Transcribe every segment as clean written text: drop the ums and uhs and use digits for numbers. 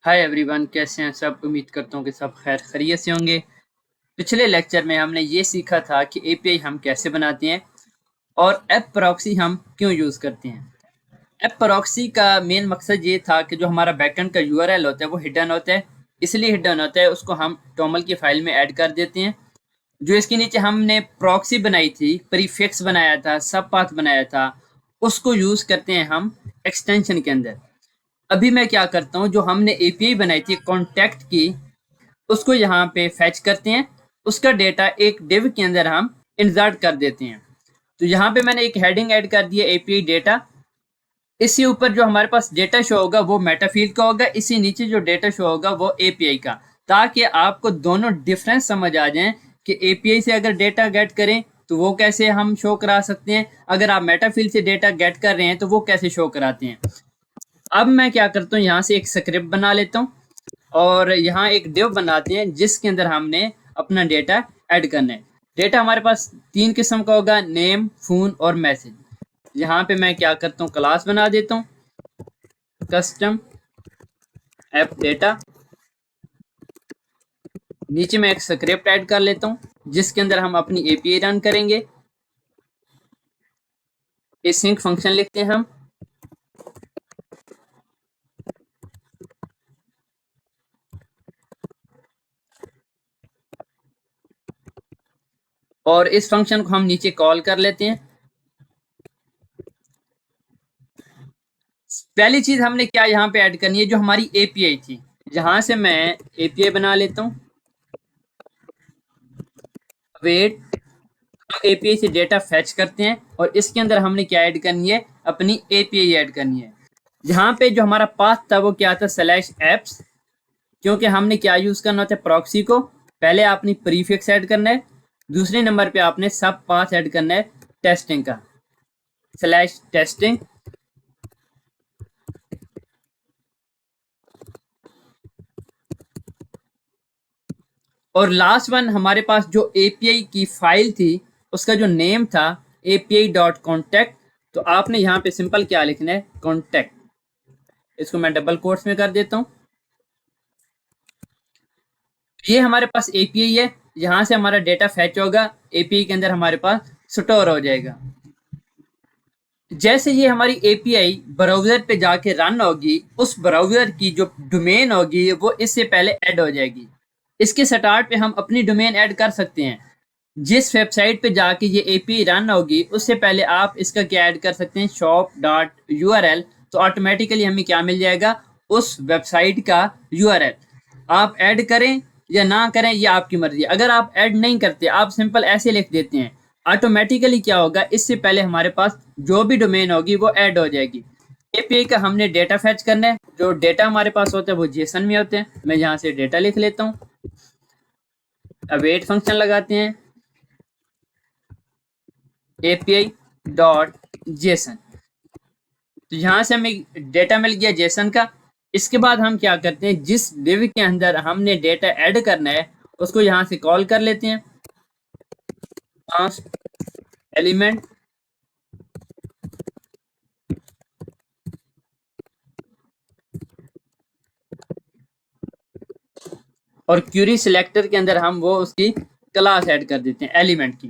Hi everyone, कैसे हैं सब। उम्मीद करता हूँ कि सब खैर खैरियत से होंगे। पिछले लेक्चर में हमने ये सीखा था कि एपीआई हम कैसे बनाते हैं और ऐप प्रॉक्सी हम क्यों यूज़ करते हैं। ऐप प्रॉक्सी का मेन मकसद ये था कि जो हमारा बैकएंड का यूआरएल होता है वो हिडन होता है। इसलिए हिडन होता है, उसको हम टॉमल की फाइल में ऐड कर देते हैं। जो इसके नीचे हमने प्रॉक्सी बनाई थी, प्रीफिक्स बनाया था, सब पाथ बनाया था, उसको यूज़ करते हैं हम एक्सटेंशन के अंदर। अभी मैं क्या करता हूँ, जो हमने एपीआई बनाई थी कॉन्टैक्ट की, उसको यहाँ पे फैच करते हैं। उसका डेटा एक डिव के अंदर हम इंसर्ट कर देते हैं। तो यहाँ पे मैंने एक हेडिंग ऐड कर दिया, एपीआई डेटा। इससे ऊपर जो हमारे पास डेटा शो होगा वो मेटाफील्ड का होगा, इसी नीचे जो डेटा शो होगा वो एपीआई का, ताकि आपको दोनों डिफरेंस समझ आ जाएं कि एपीआई से अगर डेटा गेट करें तो वो कैसे हम शो करा सकते हैं, अगर आप मेटाफील्ड से डेटा गेट कर रहे हैं तो वो कैसे शो कराते हैं। अब मैं क्या करता हूँ, यहाँ से एक स्क्रिप्ट बना लेता हूँ और यहाँ एक डिव बनाते हैं जिसके अंदर हमने अपना डेटा ऐड करना है। डेटा हमारे पास तीन किस्म का होगा, नेम, फोन और मैसेज। यहाँ पे मैं क्या करता हूँ, क्लास बना देता हूँ, कस्टम ऐप डेटा। नीचे मैं एक स्क्रिप्ट ऐड कर लेता हूँ जिसके अंदर हम अपनी एपीआई रन करेंगे। एसिंक फंक्शन लिखते हैं हम, और इस फंक्शन को हम नीचे कॉल कर लेते हैं। पहली चीज हमने क्या यहाँ पे ऐड करनी है, जो हमारी एपीआई थी। यहां से मैं एपीआई बना लेता हूँ, वेट। एपीआई से डेटा फैच करते हैं और इसके अंदर हमने क्या ऐड करनी है, अपनी एपीआई ऐड करनी है। यहाँ पे जो हमारा पाथ था वो क्या था, स्लैश एप्स। क्योंकि हमने क्या यूज करना होता है, प्रॉक्सी को। पहले आपने प्रीफिक्स ऐड करना है, दूसरे नंबर पे आपने सब पाथ ऐड करना है टेस्टिंग का, स्लैश टेस्टिंग। और लास्ट वन, हमारे पास जो एपीआई की फाइल थी उसका जो नेम था एपीआई डॉट कॉन्टैक्ट। तो आपने यहाँ पे सिंपल क्या लिखना है, कॉन्टैक्ट। इसको मैं डबल कोट्स में कर देता हूँ। ये हमारे पास एपीआई है, यहाँ से हमारा डेटा फैच होगा, एपीआई के अंदर हमारे पास स्टोर हो जाएगा। जैसे ये हमारी एपीआई ब्राउजर पे जाके रन होगी, उस ब्राउजर की जो डोमेन होगी वो इससे पहले ऐड हो जाएगी। इसके स्टार्ट पे हम अपनी डोमेन ऐड कर सकते हैं। जिस वेबसाइट पे जाके ये एपीआई रन होगी उससे पहले आप इसका क्या ऐड कर सकते हैं, shop.url। तो ऑटोमेटिकली हमें क्या मिल जाएगा, उस वेबसाइट का यूआरएल। आप ऐड करें या ना करें ये आपकी मर्जी। अगर आप ऐड नहीं करते, आप सिंपल ऐसे लिख देते हैं, ऑटोमेटिकली क्या होगा, इससे पहले हमारे पास जो भी डोमेन होगी वो ऐड हो जाएगी। एपीआई का हमने डेटा फैच करना है, जो डेटा हमारे पास होता है वो जेसन में होते हैं। मैं यहाँ से डेटा लिख लेता हूँ, अवेट फंक्शन लगाते हैं, एपीआई डॉट जेसन। तो यहाँ से हमें डेटा मिल गया जेसन का। इसके बाद हम क्या करते हैं, जिस डिव के अंदर हमने डेटा ऐड करना है उसको यहाँ से कॉल कर लेते हैं, एलिमेंट। और क्यूरी सिलेक्टर के अंदर हम वो उसकी क्लास ऐड कर देते हैं एलिमेंट की।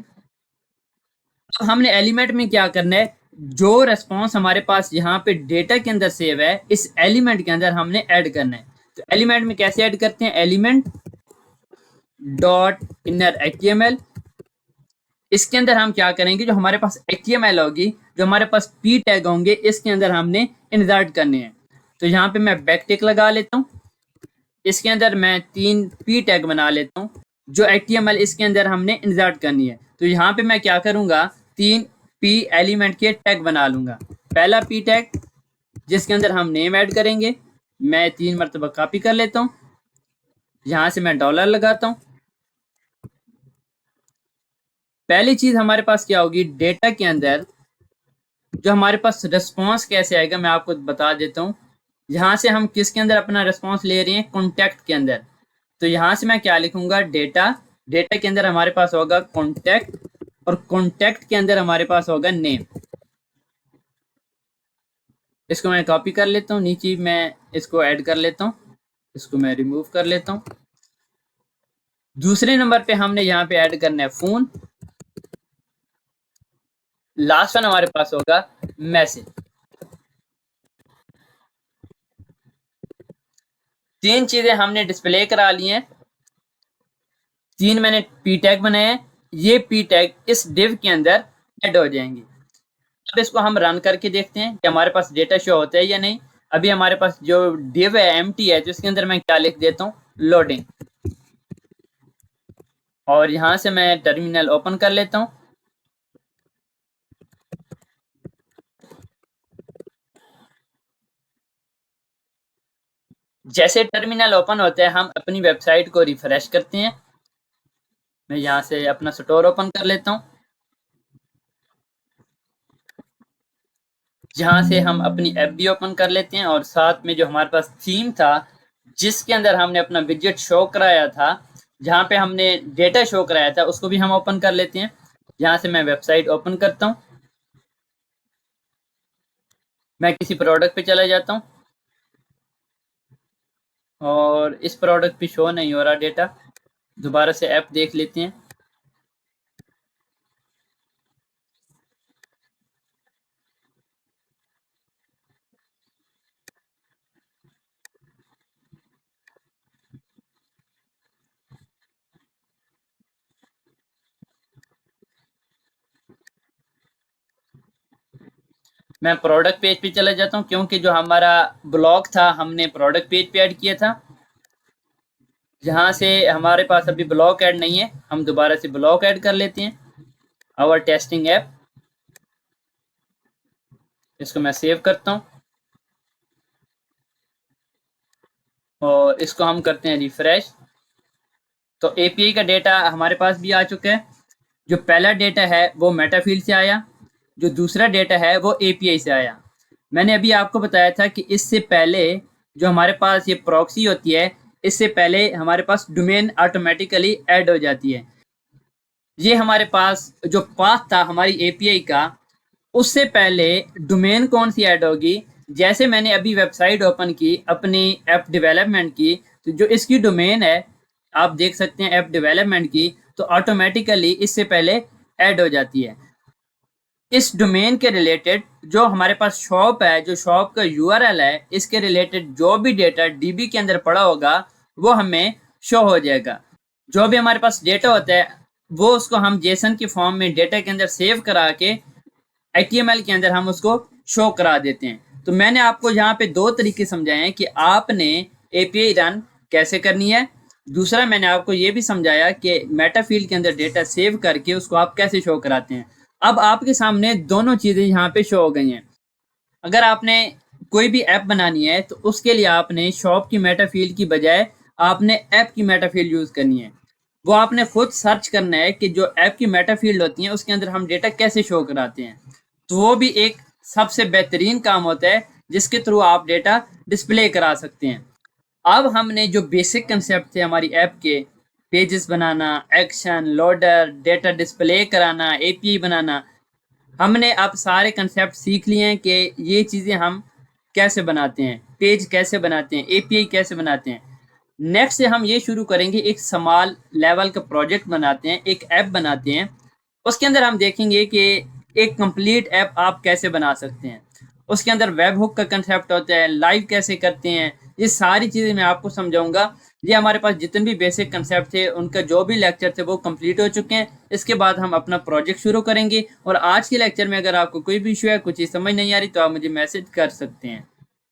तो हमने एलिमेंट में क्या करना है, जो रेस्पॉन्स हमारे पास यहाँ पे डेटा के अंदर सेव है इस एलिमेंट के अंदर हमने ऐड करना है। तो एलिमेंट में कैसे ऐड करते हैं, एलिमेंट डॉट इनर एचटीएमएल। इसके अंदर हम क्या करेंगे, जो हमारे पास एचटीएमएल होगी, जो हमारे पास पी टैग होंगे, इसके अंदर हमने इंसर्ट करने हैं। तो यहाँ पे मैं बैक टिक लगा लेता हूँ, इसके अंदर मैं 3 पी टैग बना लेता हूँ, जो एचटीएमएल इसके अंदर हमने इंसर्ट करनी है। तो यहाँ पे मैं क्या करूँगा, 3 पी एलिमेंट के टैग बना लूंगा। पहला पी टैग जिसके अंदर हम नेम ऐड करेंगे, मैं 3 मरतबा कॉपी कर लेता हूँ, यहाँ से मैं डॉलर लगाता हूँ। पहली चीज हमारे पास क्या होगी, डेटा के अंदर जो हमारे पास रिस्पॉन्स कैसे आएगा मैं आपको बता देता हूँ। यहाँ से हम किसके अंदर अपना रिस्पॉन्स ले रहे हैं, कॉन्टैक्ट के अंदर। तो यहाँ से मैं क्या लिखूंगा, डेटा। डेटा के अंदर हमारे पास होगा कॉन्टैक्ट, और कॉन्टैक्ट के अंदर हमारे पास होगा नेम। इसको मैं कॉपी कर लेता हूँ, नीचे मैं इसको ऐड कर लेता हूँ। इसको मैं रिमूव कर लेता हूँ। दूसरे नंबर पे हमने यहाँ पे ऐड करना है फोन। लास्ट वन हमारे पास होगा मैसेज। तीन चीजें हमने डिस्प्ले करा ली हैं। तीन मैंने पी टैग बनाए हैं। ये पी टैग इस डिव के अंदर ऐड हो जाएंगे। अब इसको हम रन करके देखते हैं कि हमारे पास डेटा शो होता है या नहीं। अभी हमारे पास जो डिव है एम्प्टी है, जिसके अंदर मैं क्या लिख देता हूँ, लोडिंग। और यहां से मैं टर्मिनल ओपन कर लेता हूँ। जैसे टर्मिनल ओपन होता है हम अपनी वेबसाइट को रिफ्रेश करते हैं। मैं यहाँ से अपना स्टोर ओपन कर लेता हूँ, जहाँ से हम अपनी ऐप भी ओपन कर लेते हैं और साथ में जो हमारे पास थीम था जिसके अंदर हमने अपना विजेट शो कराया था, जहाँ पे हमने डेटा शो कराया था, उसको भी हम ओपन कर लेते हैं। यहाँ से मैं वेबसाइट ओपन करता हूँ। मैं किसी प्रोडक्ट पे चला जाता हूँ और इस प्रोडक्ट पे शो नहीं हो रहा डेटा। दोबारा से ऐप देख लेते हैं। मैं प्रोडक्ट पेज पे चला जाता हूँ, क्योंकि जो हमारा ब्लॉग था हमने प्रोडक्ट पेज पे ऐड किया था। जहाँ से हमारे पास अभी ब्लॉक ऐड नहीं है, हम दोबारा से ब्लॉक ऐड कर लेते हैं। आवर टेस्टिंग ऐप, इसको मैं सेव करता हूँ और इसको हम करते हैं रिफ्रेश। तो एपीआई का डेटा हमारे पास भी आ चुका है। जो पहला डेटा है वो मेटाफील्ड से आया, जो दूसरा डेटा है वो एपीआई से आया। मैंने अभी आपको बताया था कि इससे पहले जो हमारे पास ये प्रॉक्सी होती है, इससे पहले हमारे पास डोमेन ऑटोमेटिकली ऐड हो जाती है। ये हमारे पास जो पाथ था हमारी एपीआई का, उससे पहले डोमेन कौन सी ऐड होगी। जैसे मैंने अभी वेबसाइट ओपन की अपनी ऐप डेवलपमेंट की, तो जो इसकी डोमेन है आप देख सकते हैं ऐप डेवलपमेंट की, तो ऑटोमेटिकली इससे पहले ऐड हो जाती है। इस डोमेन के रिलेटेड जो हमारे पास शॉप है, जो शॉप का यूआरएल है, इसके रिलेटेड जो भी डेटा डीबी के अंदर पड़ा होगा वो हमें शो हो जाएगा। जो भी हमारे पास डेटा होता है वो उसको हम जेसन की फॉर्म में डेटा के अंदर सेव करा के एचटीएमएल के अंदर हम उसको शो करा देते हैं। तो मैंने आपको यहाँ पे दो तरीके समझाए हैं कि आपने एपीआई रन कैसे करनी है। दूसरा मैंने आपको ये भी समझाया कि मेटाफील्ड के अंदर डेटा सेव करके उसको आप कैसे शो कराते हैं। अब आपके सामने दोनों चीजें यहाँ पे शो हो गई हैं। अगर आपने कोई भी ऐप बनानी है तो उसके लिए आपने शॉप की मेटाफील्ड की बजाय आपने ऐप की मेटाफील्ड यूज करनी है। वो आपने खुद सर्च करना है कि जो ऐप की मेटाफील्ड होती है उसके अंदर हम डेटा कैसे शो कराते हैं। तो वो भी एक सबसे बेहतरीन काम होता है जिसके थ्रू आप डेटा डिस्प्ले करा सकते हैं। अब हमने जो बेसिक कंसेप्ट थे हमारी ऐप के, पेजेस बनाना, एक्शन, लोडर, डेटा डिस्प्ले कराना, एपीआई बनाना, हमने अब सारे कंसेप्ट सीख लिए हैं कि ये चीज़ें हम कैसे बनाते हैं, पेज कैसे बनाते हैं, एपीआई कैसे बनाते हैं। नेक्स्ट से हम ये शुरू करेंगे, एक स्मॉल लेवल का प्रोजेक्ट बनाते हैं, एक ऐप बनाते हैं। उसके अंदर हम देखेंगे कि एक कंप्लीट ऐप आप कैसे बना सकते हैं। उसके अंदर वेब हुक का कंसेप्ट होता है, लाइव कैसे करते हैं, ये सारी चीज़ें मैं आपको समझाऊंगा। ये हमारे पास जितने भी बेसिक कंसेप्ट थे उनका जो भी लेक्चर थे वो कंप्लीट हो चुके हैं। इसके बाद हम अपना प्रोजेक्ट शुरू करेंगे। और आज के लेक्चर में अगर आपको कोई भी इशू है, कुछ चीज़ समझ नहीं आ रही, तो आप मुझे मैसेज कर सकते हैं।